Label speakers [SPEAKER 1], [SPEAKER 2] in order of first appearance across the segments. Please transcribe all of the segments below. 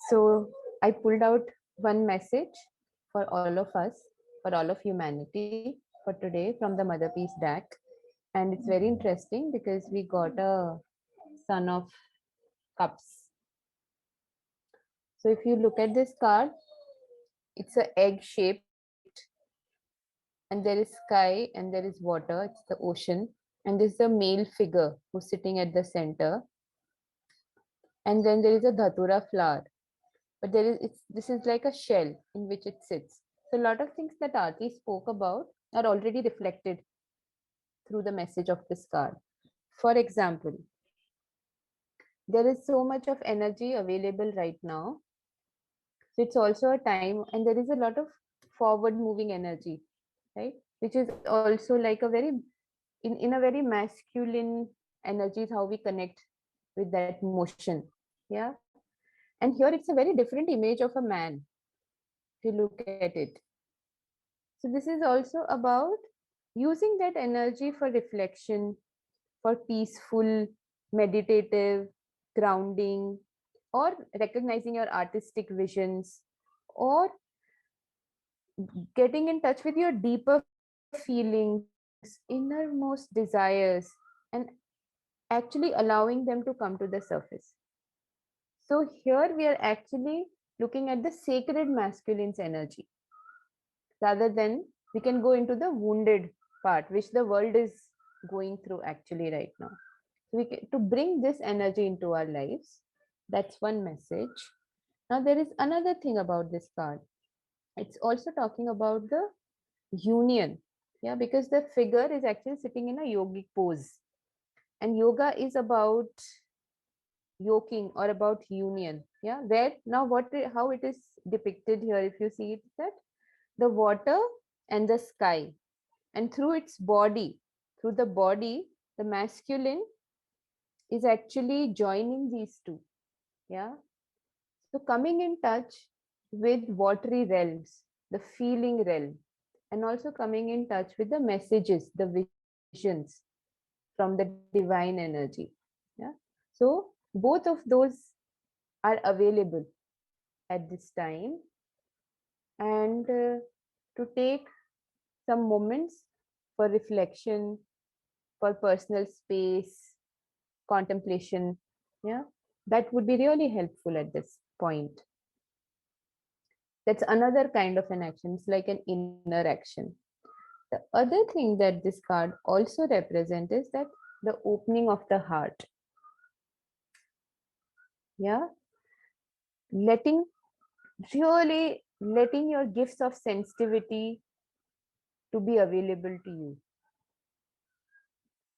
[SPEAKER 1] So I pulled out one message for all of us, for all of humanity for today from the Mother Peace deck. And it's very interesting because we got a Son of Cups. So if you look at this card, it's a egg shaped, and there is sky and there is water, it's the ocean, and there's a male figure who's sitting at the center, and then there is a dhatura flower, but this is like a shell in which it sits. So a lot of things that Aarti spoke about are already reflected through the message of this card. For example, there is so much of energy available right now. So it's also a time, and there is a lot of forward moving energy, right? Which is also like a very, in a very masculine energy, is how we connect with that motion. Yeah. And here it's a very different image of a man, if you look at it. So this is also about using that energy for reflection, for peaceful, meditative, grounding, or recognizing your artistic visions, or getting in touch with your deeper feelings, innermost desires, and actually allowing them to come to the surface. So here we are actually looking at the sacred masculine's energy, rather than we can go into the wounded part, which the world is going through actually right now. So to bring this energy into our lives, that's one message. Now there is another thing about this card. It's also talking about the union. Yeah, because the figure is actually sitting in a yogic pose, and yoga is about yoking or about union. Yeah, where now how it is depicted here, if you see it, that the water and the sky, and through its body, through the body, the masculine is actually joining these two. Yeah, so coming in touch with watery realms, the feeling realm, and also coming in touch with the messages, the visions from the divine energy. Yeah, so both of those are available at this time. And to take some moments for reflection, for personal space, contemplation, yeah, that would be really helpful at this point. That's another kind of an action. It's like an inner action. The other thing that this card also represents is that the opening of the heart. Yeah, letting, really letting your gifts of sensitivity to be available to you.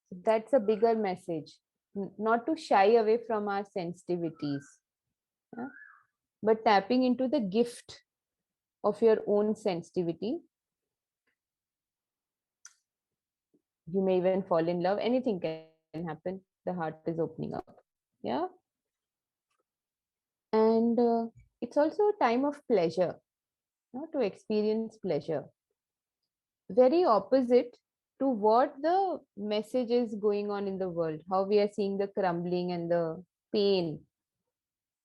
[SPEAKER 1] So that's a bigger message. Not to shy away from our sensitivities, yeah? But tapping into the gift of your own sensitivity. You may even fall in love. Anything can happen. The heart is opening up. Yeah. And it's also a time of pleasure, to experience pleasure. Very opposite to what the message is going on in the world, how we are seeing the crumbling and the pain.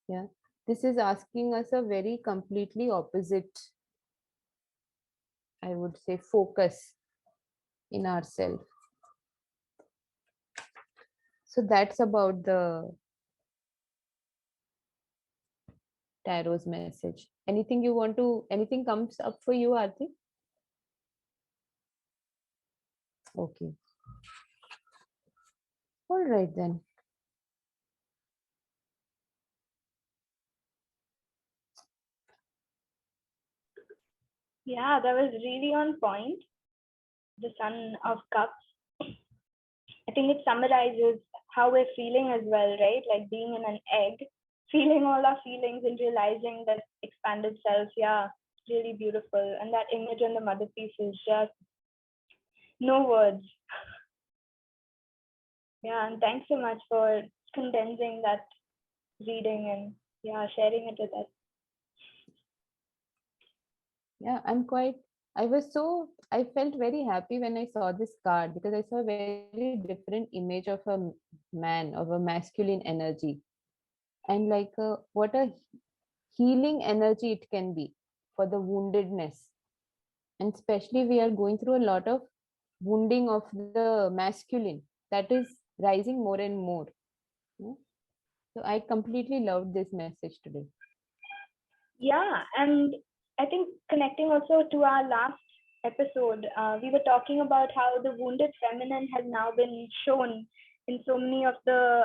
[SPEAKER 1] Yeah. This is asking us a very completely opposite, I would say, focus in ourselves. So that's about the tarot's message. Anything you want to, anything comes up for you, Aarti? Okay. All right then.
[SPEAKER 2] Yeah, that was really on point. The Son of Cups. I think it summarizes how we're feeling as well, right? Like being in an egg, feeling all our feelings and realizing that expanded self. Yeah, really beautiful. And that image on the mother piece is just no words. Yeah, and thanks so much for condensing that reading and yeah, sharing it with us.
[SPEAKER 1] Yeah, I felt very happy when I saw this card, because I saw a very different image of a man, of a masculine energy. And like what a healing energy it can be for the woundedness. And especially we are going through a lot of wounding of the masculine that is rising more and more. Yeah. So I completely loved this message today.
[SPEAKER 2] Yeah, and I think connecting also to our last episode, we were talking about how the wounded feminine has now been shown in so many of the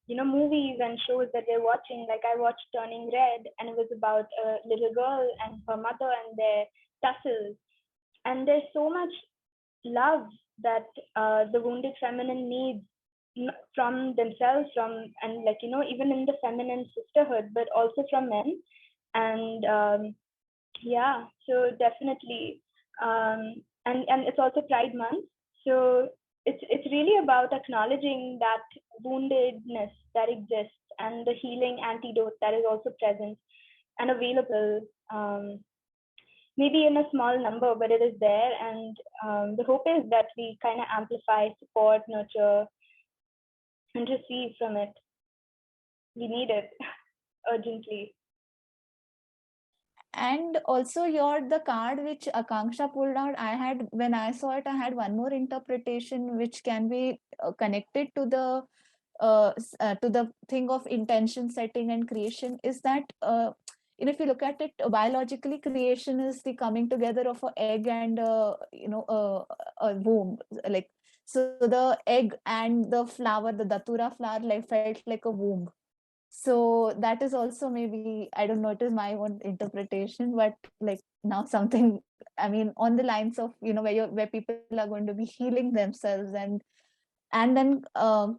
[SPEAKER 2] movies and shows that we're watching. Like I watched Turning Red, and it was about a little girl and her mother and their tussles. And there's so much love that the wounded feminine needs from themselves, from and like even in the feminine sisterhood, but also from men. And yeah, so definitely, and it's also Pride Month, so it's really about acknowledging that woundedness that exists and the healing antidote that is also present and available. Maybe in a small number, but it is there. And the hope is that we kind of amplify, support, nurture, and receive from it. We need it urgently.
[SPEAKER 3] And also the card which Akanksha pulled out, I had, when I saw it, I had one more interpretation which can be connected to the thing of intention setting and creation, is that if you look at it biologically, creation is the coming together of an egg and a womb. Like, so the egg and the flower, the datura flower, like felt like a womb. So that is also, maybe, I don't know, it is my own interpretation, but like now something, I mean, on the lines of where people are going to be healing themselves, and then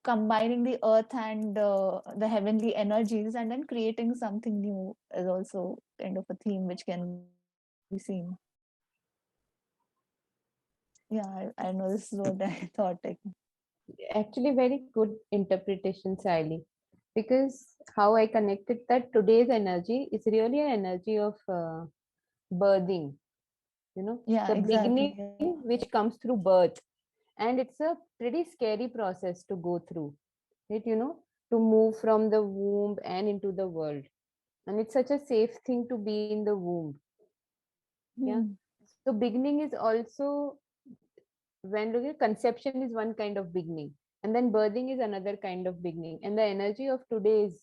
[SPEAKER 3] combining the earth and the heavenly energies, and then creating something new is also kind of a theme which can be seen. Yeah, I know, this is what I thought. Like,
[SPEAKER 1] Actually, very good interpretation, Sally, because how I connected that today's energy is really an energy of birthing,
[SPEAKER 3] yeah,
[SPEAKER 1] the
[SPEAKER 3] exactly.
[SPEAKER 1] beginning which comes through birth. And it's a pretty scary process to go through, right? To move from the womb and into the world. And it's such a safe thing to be in the womb. Yeah.
[SPEAKER 3] Hmm.
[SPEAKER 1] So beginning is also, when look at conception is one kind of beginning, and then birthing is another kind of beginning. And the energy of today's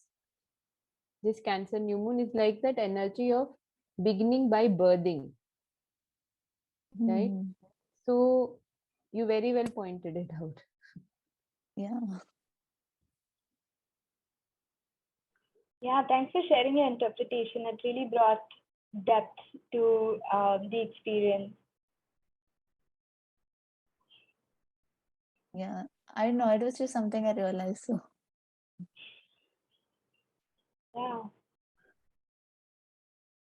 [SPEAKER 1] this Cancer new moon is like that energy of beginning by birthing, right?
[SPEAKER 3] Hmm.
[SPEAKER 1] So you very well pointed it out.
[SPEAKER 3] Yeah.
[SPEAKER 2] Yeah, thanks for sharing your interpretation. It really brought depth to the experience.
[SPEAKER 3] Yeah, I don't know, it was just something I realized. So
[SPEAKER 2] Yeah.